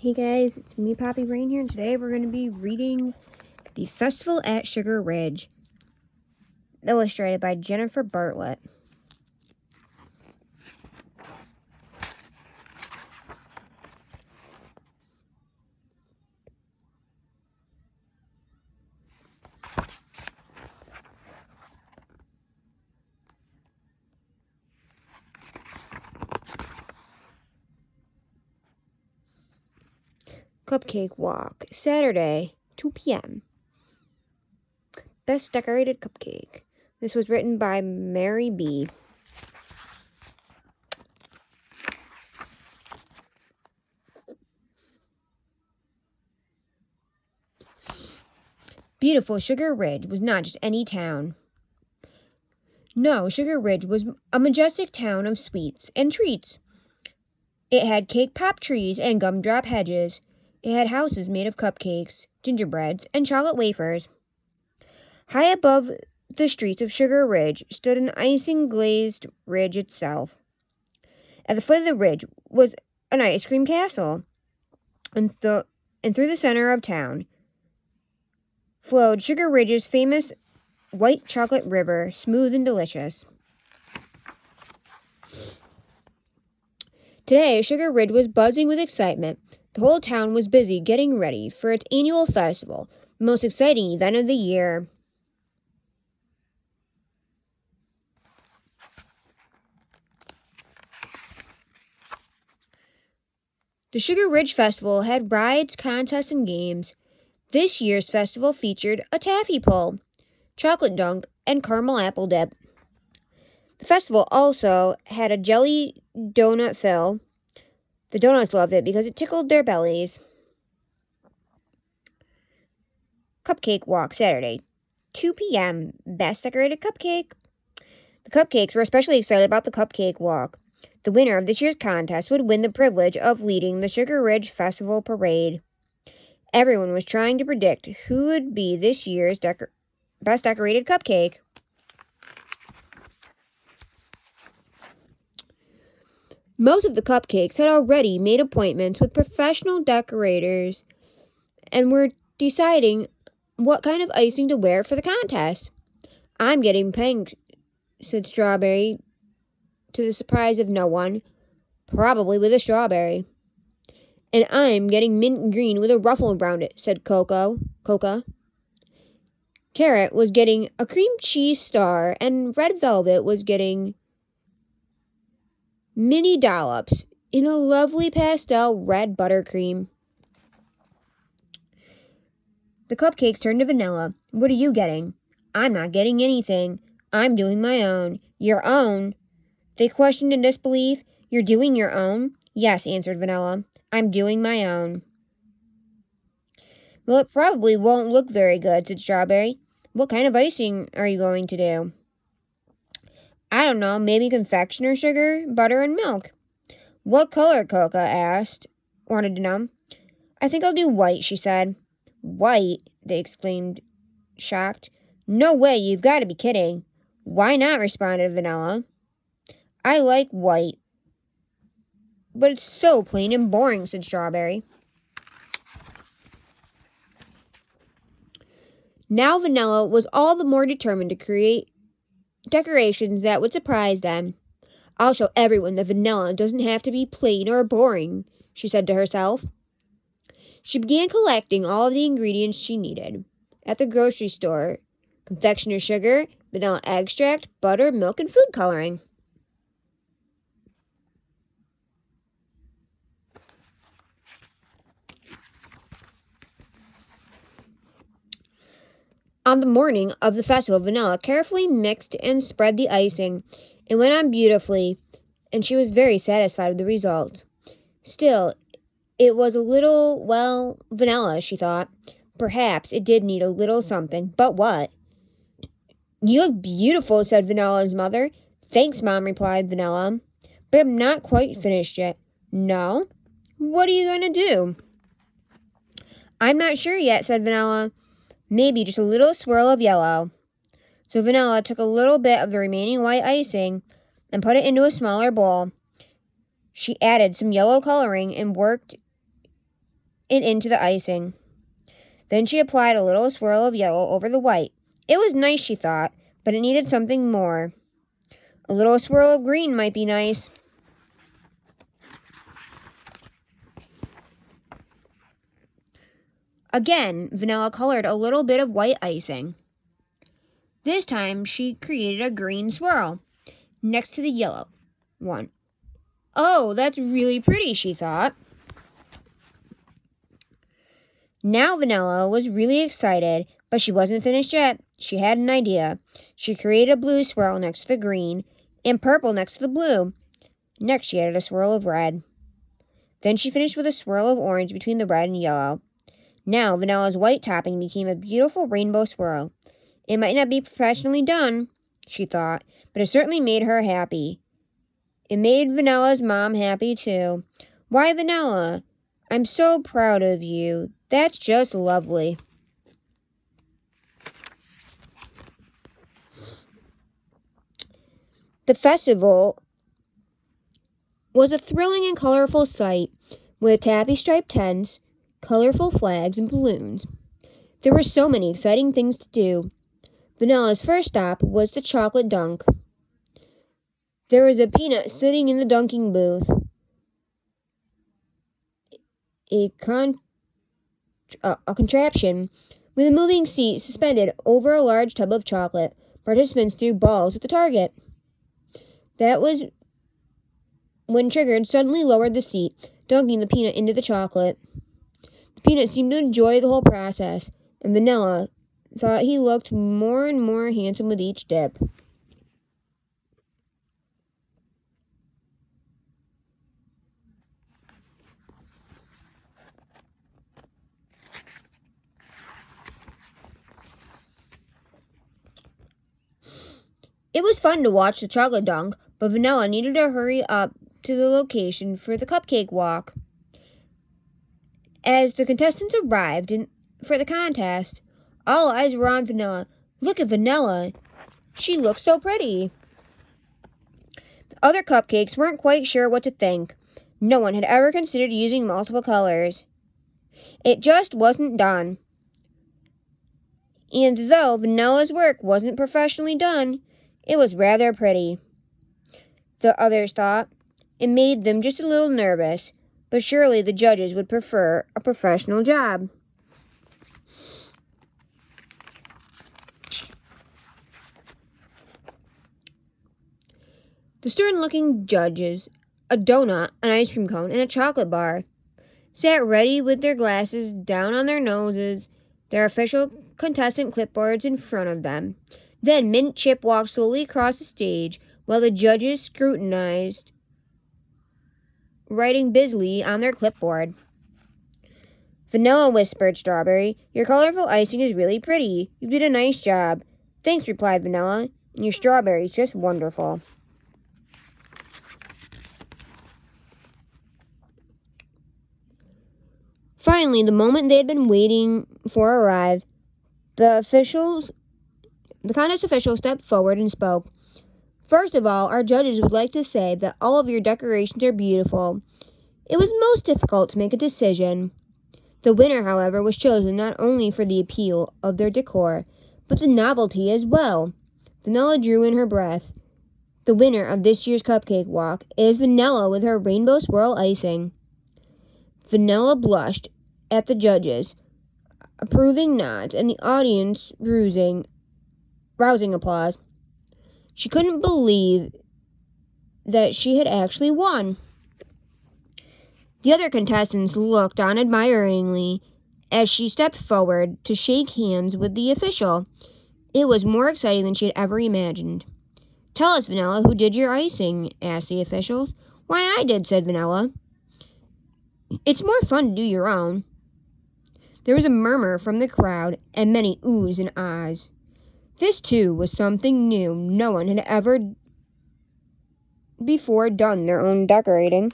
Hey guys, it's me, Poppy Rain here, and today we're going to be reading The Festival at Sugar Ridge, illustrated by Jennifer Bartlett. Cupcake Walk, Saturday, 2 p.m. Best Decorated Cupcake. This was written by Mary B. Beautiful Sugar Ridge was not just any town. No, Sugar Ridge was a majestic town of sweets and treats. It had cake pop trees and gumdrop hedges. It had houses made of cupcakes, gingerbreads, and chocolate wafers. High above the streets of Sugar Ridge stood an icing-glazed ridge itself. At the foot of the ridge was an ice cream castle, and through the center of town flowed Sugar Ridge's famous white chocolate river, smooth and delicious. Today, Sugar Ridge was buzzing with excitement. The whole town was busy getting ready for its annual festival, the most exciting event of the year. The Sugar Ridge Festival had rides, contests, and games. This year's festival featured a taffy pull, chocolate dunk, and caramel apple dip. The festival also had a jelly donut fill. The donuts loved it because it tickled their bellies. Cupcake Walk, Saturday, 2 p.m. Best Decorated Cupcake. The cupcakes were especially excited about the Cupcake Walk. The winner of this year's contest would win the privilege of leading the Sugar Ridge Festival Parade. Everyone was trying to predict who would be this year's best decorated cupcake. Most of the cupcakes had already made appointments with professional decorators and were deciding what kind of icing to wear for the contest. "I'm getting pink," said Strawberry, to the surprise of no one, "probably with a strawberry." "And I'm getting mint green with a ruffle around it," said Coca. Carrot was getting a cream cheese star, and Red Velvet was getting mini dollops in a lovely pastel red buttercream. The cupcakes turned to Vanilla. "What are you getting?" "I'm not getting anything. I'm doing my own." "Your own?" they questioned in disbelief. "You're doing your own?" "Yes," answered Vanilla. "I'm doing my own." "Well, it probably won't look very good," said Strawberry. "What kind of icing are you going to do?" "I don't know, maybe confectioner sugar, butter, and milk." "What color?" Coca wanted to know. "I think I'll do white," she said. "White?" they exclaimed, shocked. "No way, you've got to be kidding." "Why not?" responded Vanilla. "I like white." "But it's so plain and boring," said Strawberry. Now Vanilla was all the more determined to create decorations that would surprise them. "I'll show everyone that vanilla doesn't have to be plain or boring," she said to herself. She began collecting all of the ingredients she needed at the grocery store: confectioner sugar, vanilla extract, butter, milk, and food coloring. On the morning of the festival, Vanilla carefully mixed and spread the icing. It went on beautifully, and she was very satisfied with the result. Still, it was a little, vanilla, she thought. Perhaps it did need a little something, but what? "You look beautiful," said Vanilla's mother. "Thanks, Mom," replied Vanilla. "But I'm not quite finished yet." "No? What are you going to do?" "I'm not sure yet," said Vanilla. "Maybe just a little swirl of yellow." So Vanilla took a little bit of the remaining white icing and put it into a smaller bowl. She added some yellow coloring and worked it into the icing. Then she applied a little swirl of yellow over the white. It was nice, she thought, but it needed something more. A little swirl of green might be nice. Again, Vanilla colored a little bit of white icing. This time, she created a green swirl next to the yellow one. Oh, that's really pretty, she thought. Now Vanilla was really excited, but she wasn't finished yet. She had an idea. She created a blue swirl next to the green and purple next to the blue. Next, she added a swirl of red. Then she finished with a swirl of orange between the red and yellow. Now, Vanilla's white topping became a beautiful rainbow swirl. It might not be professionally done, she thought, but it certainly made her happy. It made Vanilla's mom happy, too. Why, Vanilla, I'm so proud of you. That's just lovely. The festival was a thrilling and colorful sight with taffy-striped tents, colorful flags, and balloons. There were so many exciting things to do. Vanilla's first stop was the chocolate dunk. There was a peanut sitting in the dunking booth. A contraption with a moving seat suspended over a large tub of chocolate. Participants threw balls at the target. That was when triggered, suddenly lowered the seat, dunking the peanut into the chocolate. The peanut seemed to enjoy the whole process, and Vanilla thought he looked more and more handsome with each dip. It was fun to watch the chocolate dunk, but Vanilla needed to hurry up to the location for the cupcake walk. As the contestants arrived for the contest, all eyes were on Vanilla. Look at Vanilla. She looks so pretty. The other cupcakes weren't quite sure what to think. No one had ever considered using multiple colors. It just wasn't done. And though Vanilla's work wasn't professionally done, it was rather pretty. The others thought it made them just a little nervous, but surely the judges would prefer a professional job. The stern-looking judges, a donut, an ice cream cone, and a chocolate bar, sat ready with their glasses down on their noses, their official contestant clipboards in front of them. Then Mint Chip walked slowly across the stage while the judges scrutinized, writing busily on their clipboard. Vanilla, whispered Strawberry, your colorful icing is really pretty. You did a nice job. Thanks, replied Vanilla, and your strawberry's just wonderful. Finally, the moment they had been waiting for arrived. The contest official stepped forward and spoke. First of all, our judges would like to say that all of your decorations are beautiful. It was most difficult to make a decision. The winner, however, was chosen not only for the appeal of their decor, but the novelty as well. Vanilla drew in her breath. The winner of this year's cupcake walk is Vanilla with her rainbow swirl icing. Vanilla blushed at the judges, approving nods, and the audience rousing applause. She couldn't believe that she had actually won. The other contestants looked on admiringly as she stepped forward to shake hands with the official. It was more exciting than she had ever imagined. Tell us, Vanilla, who did your icing? Asked the officials. Why, I did, said Vanilla. It's more fun to do your own. There was a murmur from the crowd and many oohs and ahs. This, too, was something new. No one had ever before done their own decorating.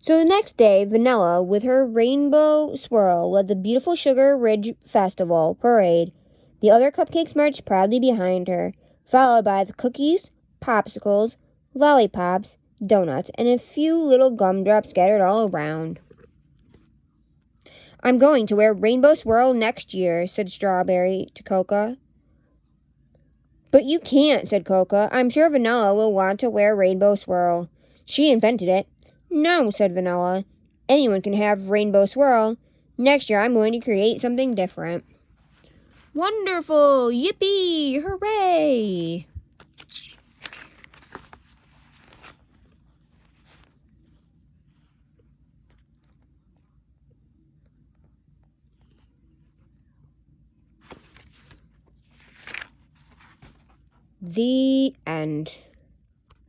So the next day, Vanilla, with her rainbow swirl, led the beautiful Sugar Ridge Festival parade. The other cupcakes marched proudly behind her, followed by the cookies, popsicles, lollipops, donuts, and a few little gumdrops scattered all around. I'm going to wear Rainbow Swirl next year, said Strawberry to Coca. But you can't, said Coca. I'm sure Vanilla will want to wear Rainbow Swirl. She invented it. No, said Vanilla. Anyone can have Rainbow Swirl. Next year I'm going to create something different. Wonderful! Yippee! Hooray! The end.